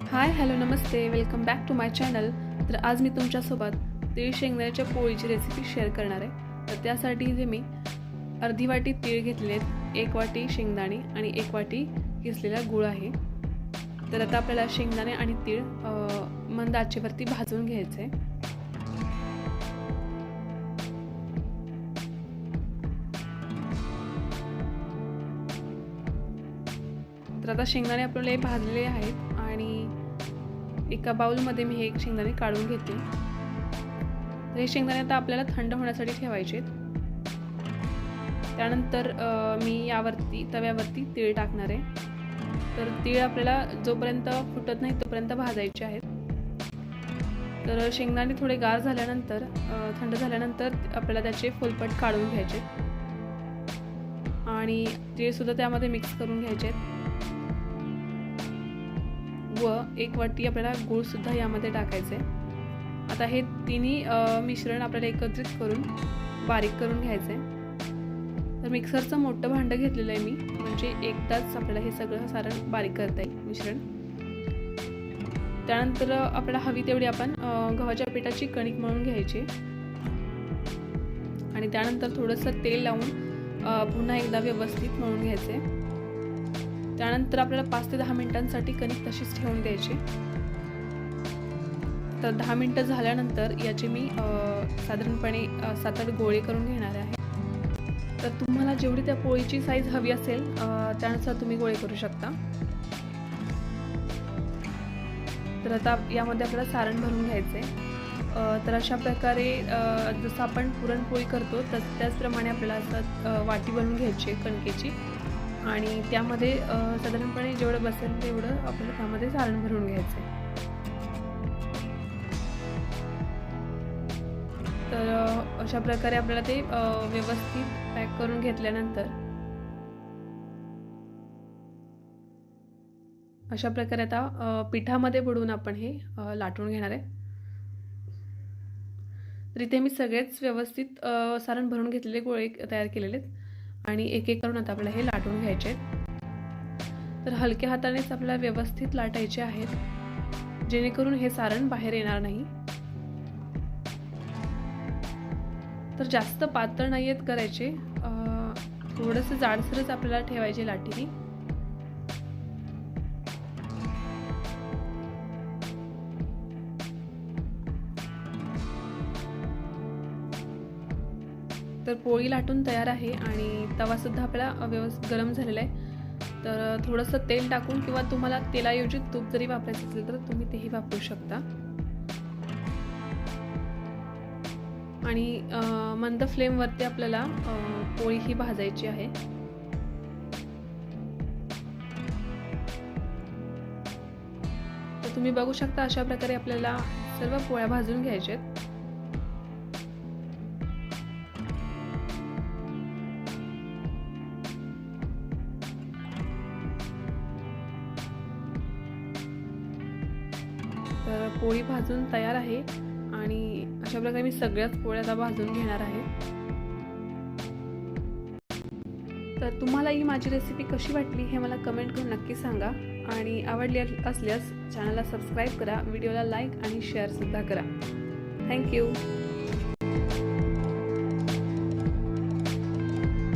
हाय hello नमस्ते, welcome back to my channel. तर आज मी तुमच्यासोबत तीळ शेंगदाण्याच्या पोळीची रेसिपी शेअर करणार आहे. तर त्यासाठी इथे मी अर्धी वाटी तीळ घेतलेले आहेत, 1 वाटी शेंगदाणे आणि 1 वाटी किसलेला गूळ आहे. तर आता आपल्याला शेंगदाणे आणि तीळ मंद आचेवरती भाजून घ्यायचे. तर आता शेंगदाणे आपल्याला भाजलेले आहेत आणि एका बाउलमध्ये मी हे शेंगदाणे काढून घेते. तर हे शेंगदाणे आता आपल्याला थंड होण्यासाठी ठेवायचे. त्यानंतर मी यावरती तव्यावरती तीळ टाकणार आहे. तर तीळ आपल्याला जोपर्यंत फुटत नाही तोपर्यंत भाजायचे आहेत. तर शेंगदाणे थोडे गार झाल्यानंतर थंड झाल्यानंतर आपल्याला त्याचे फुलपट काढून घ्यायचे आणि तीळसुद्धा त्यामध्ये मिक्स करून घ्यायचे व 1 वाटी आपल्याला गूळसुद्धा यामध्ये टाकायचे. आता हे तिन्ही मिश्रण आपल्याला एकत्रित करून बारीक करून घ्यायचं आहे. तर मिक्सरचं मोठं भांडं घेतलेलं आहे मी, म्हणजे एकदाच आपल्याला हे सगळं सारण बारीक करता येईल मिश्रण. त्यानंतर आपल्याला हवी तेवढी आपण गव्हाच्या पिठाची कणिक मळून घ्यायची आणि त्यानंतर थोडंसं तेल लावून पुन्हा एकदा व्यवस्थित मळून घ्यायचे. त्यानंतर आपल्याला 5 ते 10 मिनिटांसाठी कणिक तशीच ठेवून द्यायची. तर 10 मिनिटं झाल्यानंतर याचे मी साधारणपणे 7-8 गोळे करून घेणार आहे. तर तुम्हाला जेवढी त्या पोळीची साईज हवी असेल त्यानुसार तुम्ही गोळे करू शकता. तर आता यामध्ये आपल्याला सारण भरून घ्यायचं आहे. तर अशा प्रकारे जसं आपण पुरणपोळी करतो त्याचप्रमाणे आपल्याला असं वाटी बनवून घ्यायची आहे कणकेची आणि त्यामध्ये साधारणपणे जेवढं बसेल तेवढं आपल्याला त्यामध्ये सारण भरून घ्यायचं आहे. तर अशा प्रकारे आपल्याला ते व्यवस्थित पॅक करून घेतल्यानंतर अशा प्रकारे आता पिठामध्ये बुडवून आपण हे लाटून घेणार आहे. तर इथे मी सगळेच व्यवस्थित सारण भरून घेतलेले गोळे तयार केलेले आहेत आणि एक एक करून आता आपल्याला हे लाटून घ्यायचे आहेत. तर हलक्या हातानेच आपल्याला व्यवस्थित लाटायचे आहेत जेणेकरून हे सारण बाहेर येणार नाही. तर जास्त पातळ नाही आहेत करायचे, थोडंसं जाडसरच आपल्याला ठेवायचे लाटीने. तर पोळी लाटून तयार आहे आणि तवासुद्धा आपल्याला व्यवस्थित गरम झालेला आहे. तर थोडंसं तेल टाकून किंवा तुम्हाला तेलाऐवजी तूप जरी वापरायचं असेल तर तुम्ही तेही वापरू शकता. आणि मंद फ्लेमवरती आपल्याला पोळी ही भाजायची आहे. तर तुम्ही बघू शकता अशा प्रकारे आपल्याला सर्व पोळ्या भाजून घ्यायच्या आहेत. तर पोळी भाजून तयार आहे आणि अशा प्रकारे मी सगळ्याच पोळ्या भाजून घेणार आहे. तर तुम्हाला ही माझी रेसिपी कशी वाटली हे मला कमेंट करून नक्की सांगा आणि आवडली असल्यास चॅनलला सबस्क्राईब करा, व्हिडिओला लाईक आणि शेअरसुद्धा करा. थँक्यू.